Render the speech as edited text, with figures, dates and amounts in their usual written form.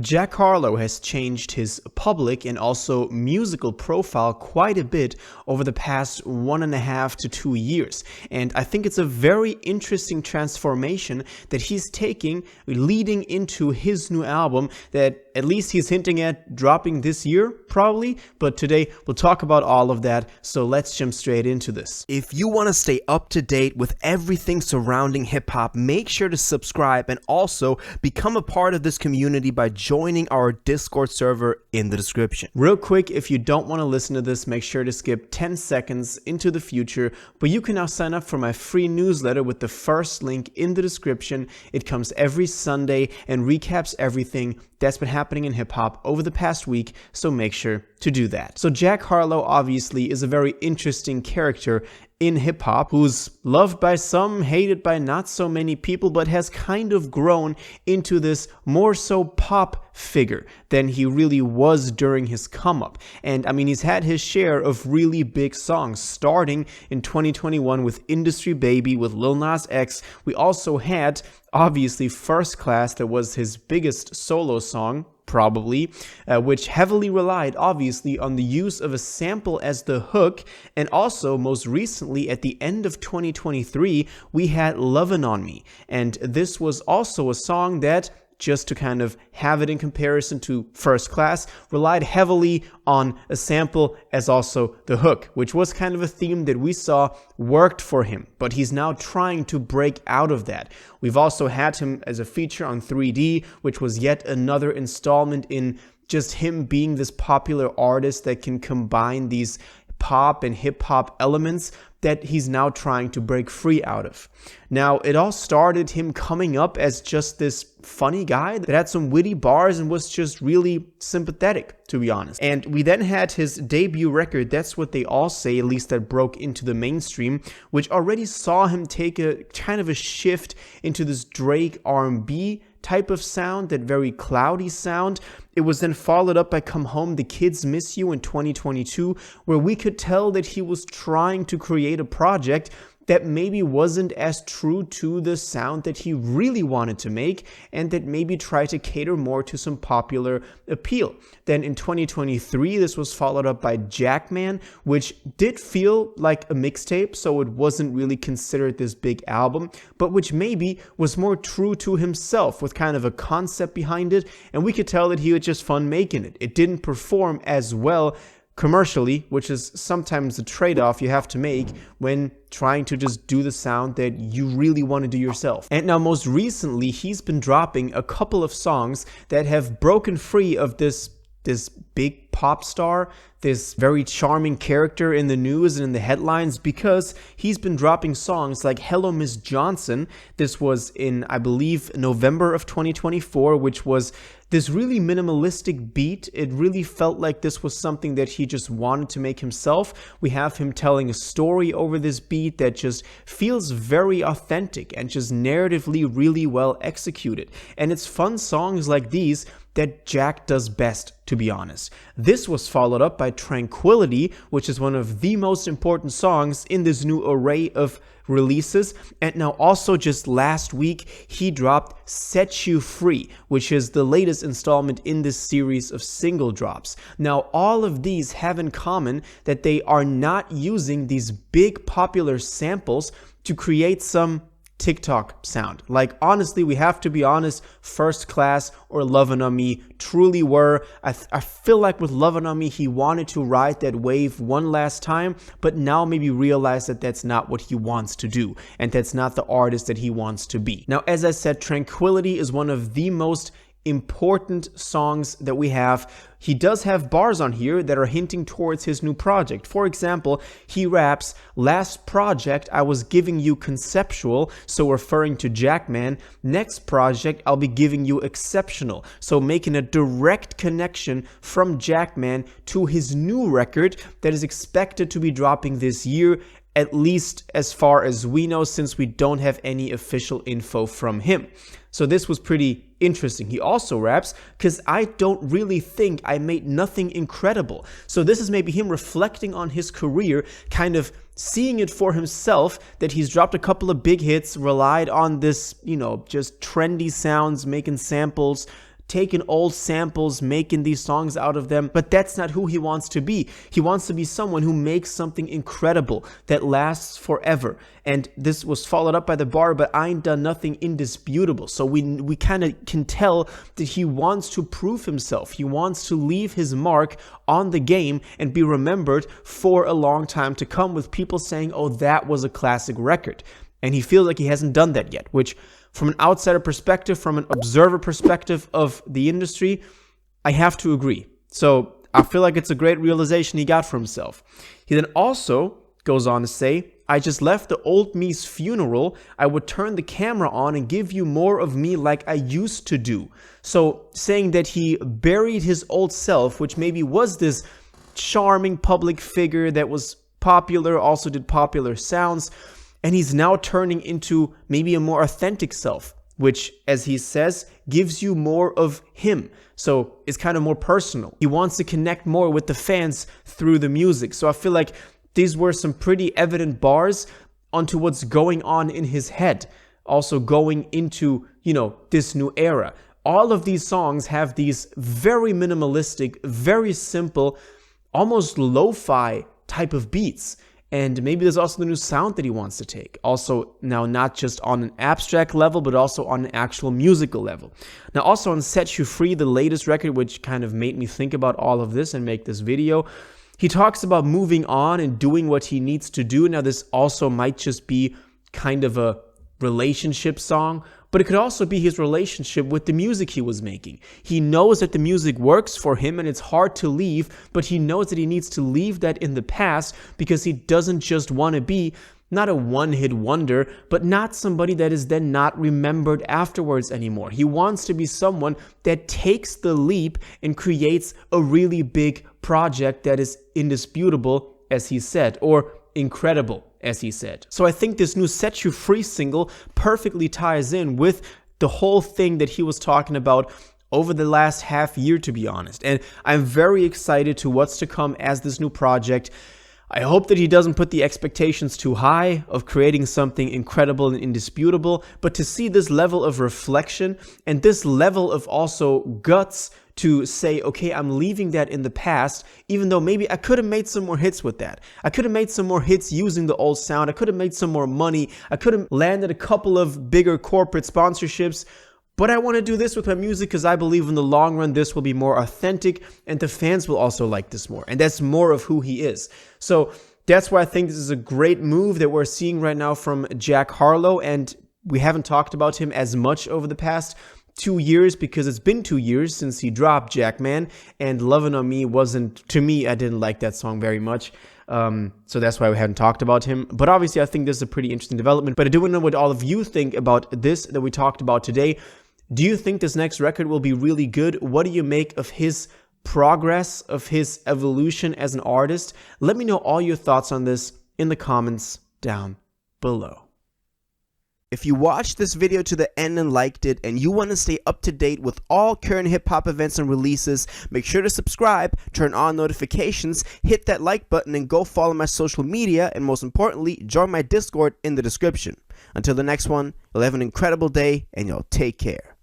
Jack Harlow has changed his public and also musical profile quite a bit over the past 1.5 to 2 years. And I think it's a very interesting transformation that he's taking leading into his new album that at least he's hinting at dropping this year, probably. But today we'll talk about all of that, so let's jump straight into this. If you want to stay up to date with everything surrounding hip-hop, make sure to subscribe and also become a part of this community by joining our Discord server in the description. Real quick, if you don't want to listen to this, make sure to skip 10 seconds into the future, but you can now sign up for my free newsletter with the first link in the description. It comes every Sunday and recaps everything that's been happening in hip-hop over the past week, so make sure to do that. So Jack Harlow obviously is a very interesting character in hip-hop who's loved by some, hated by not so many people, but has kind of grown into this more so pop figure than he really was during his come-up. And I mean, he's had his share of really big songs, starting in 2021 with Industry Baby with Lil Nas X. We also had, obviously, First Class, that was his biggest solo song, probably, which heavily relied obviously on the use of a sample as the hook. And also most recently at the end of 2023 we had Lovin' On Me, and this was also a song that, just to kind of have it in comparison to First Class, relied heavily on a sample as also the hook, which was kind of a theme that we saw worked for him, but he's now trying to break out of that. We've also had him as a feature on 3D, which was yet another installment in just him being this popular artist that can combine these pop and hip-hop elements that he's now trying to break free out of. Now, it all started him coming up as just this funny guy that had some witty bars and was just really sympathetic, to be honest. And we then had his debut record, That's What They All Say, at least that broke into the mainstream, which already saw him take a kind of a shift into this Drake R&B type of sound, that very cloudy sound. It was then followed up by Come Home, The Kids Miss You in 2022, where we could tell that he was trying to create a project that maybe wasn't as true to the sound that he really wanted to make, and that maybe tried to cater more to some popular appeal. Then in 2023, this was followed up by Jackman, which did feel like a mixtape, so it wasn't really considered this big album, but which maybe was more true to himself with kind of a concept behind it, and we could tell that he had just fun making it. It didn't perform as well commercially, which is sometimes a trade-off you have to make when trying to just do the sound that you really want to do yourself. And now most recently, he's been dropping a couple of songs that have broken free of this big pop star, this very charming character in the news and in the headlines, because he's been dropping songs like Hello Miss Johnson. This was in, I believe, November of 2024, which was this really minimalistic beat. It really felt like this was something that he just wanted to make himself. We have him telling a story over this beat that just feels very authentic and just narratively really well executed. And it's fun songs like these that Jack does best, to be honest. This was followed up by Tranquility, which is one of the most important songs in this new array of releases. And now also just last week, he dropped Set You Free, which is the latest installment in this series of single drops. Now, all of these have in common that they are not using these big popular samples to create some TikTok sound. Like, honestly, we have to be honest, First Class or Lovin' On Me truly were. I feel like with Lovin' On Me, he wanted to ride that wave one last time, but now maybe realize that that's not what he wants to do, and that's not the artist that he wants to be. Now, as I said, Tranquility is one of the most important songs that we have. He does have bars on here that are hinting towards his new project. For example, he raps, "Last project I was giving you conceptual," so referring to Jackman. "Next project I'll be giving you exceptional," so making a direct connection from Jackman to his new record that is expected to be dropping this year, at least as far as we know, since we don't have any official info from him. So this was pretty interesting. He also raps, "Cause I don't really think I made nothing incredible." So this is maybe him reflecting on his career, kind of seeing it for himself, that he's dropped a couple of big hits, relied on this, just trendy sounds, making samples taking old samples, making these songs out of them, but that's not who he wants to be. He wants to be someone who makes something incredible that lasts forever. And this was followed up by the bar, but I ain't done nothing indisputable. So we kind of can tell that he wants to prove himself. He wants to leave his mark on the game and be remembered for a long time to come, with people saying, oh, that was a classic record. And he feels like he hasn't done that yet, which from an outsider perspective, from an observer perspective of the industry, I have to agree. So I feel like it's a great realization he got for himself. He then also goes on to say, I just left the old me's funeral. I would turn the camera on and give you more of me like I used to do. So saying that he buried his old self, which maybe was this charming public figure that was popular, also did popular sounds, and he's now turning into maybe a more authentic self, which, as he says, gives you more of him. So it's kind of more personal. He wants to connect more with the fans through the music. So I feel like these were some pretty evident bars onto what's going on in his head. Also going into, this new era. All of these songs have these very minimalistic, very simple, almost lo-fi type of beats. And maybe there's also the new sound that he wants to take. Also, now not just on an abstract level, but also on an actual musical level. Now, also on Set You Free, the latest record, which kind of made me think about all of this and make this video, he talks about moving on and doing what he needs to do. Now, this also might just be kind of a relationship song, but it could also be his relationship with the music he was making. He knows that the music works for him and it's hard to leave, but he knows that he needs to leave that in the past because he doesn't just want to be not a one-hit wonder, but not somebody that is then not remembered afterwards anymore. He wants to be someone that takes the leap and creates a really big project that is indisputable, as he said, or incredible, as he said. So I think this new Set You Free single perfectly ties in with the whole thing that he was talking about over the last half year, to be honest. And I'm very excited to what's to come as this new project. I hope that he doesn't put the expectations too high of creating something incredible and indisputable, but to see this level of reflection and this level of also guts to say, okay, I'm leaving that in the past, even though maybe I could have made some more hits with that. I could have made some more hits using the old sound. I could have made some more money. I could have landed a couple of bigger corporate sponsorships. But I want to do this with my music because I believe in the long run this will be more authentic and the fans will also like this more. And that's more of who he is. So that's why I think this is a great move that we're seeing right now from Jack Harlow. And we haven't talked about him as much over the past 2 years because it's been 2 years since he dropped Jackman. And Lovin' On Me wasn't, to me, I didn't like that song very much. So that's why we haven't talked about him. But obviously I think this is a pretty interesting development. But I do want to know what all of you think about this that we talked about today. Do you think this next record will be really good? What do you make of his progress, of his evolution as an artist? Let me know all your thoughts on this in the comments down below. If you watched this video to the end and liked it, and you want to stay up to date with all current hip-hop events and releases, make sure to subscribe, turn on notifications, hit that like button, and go follow my social media, and most importantly, join my Discord in the description. Until the next one, you'll have an incredible day, and y'all take care.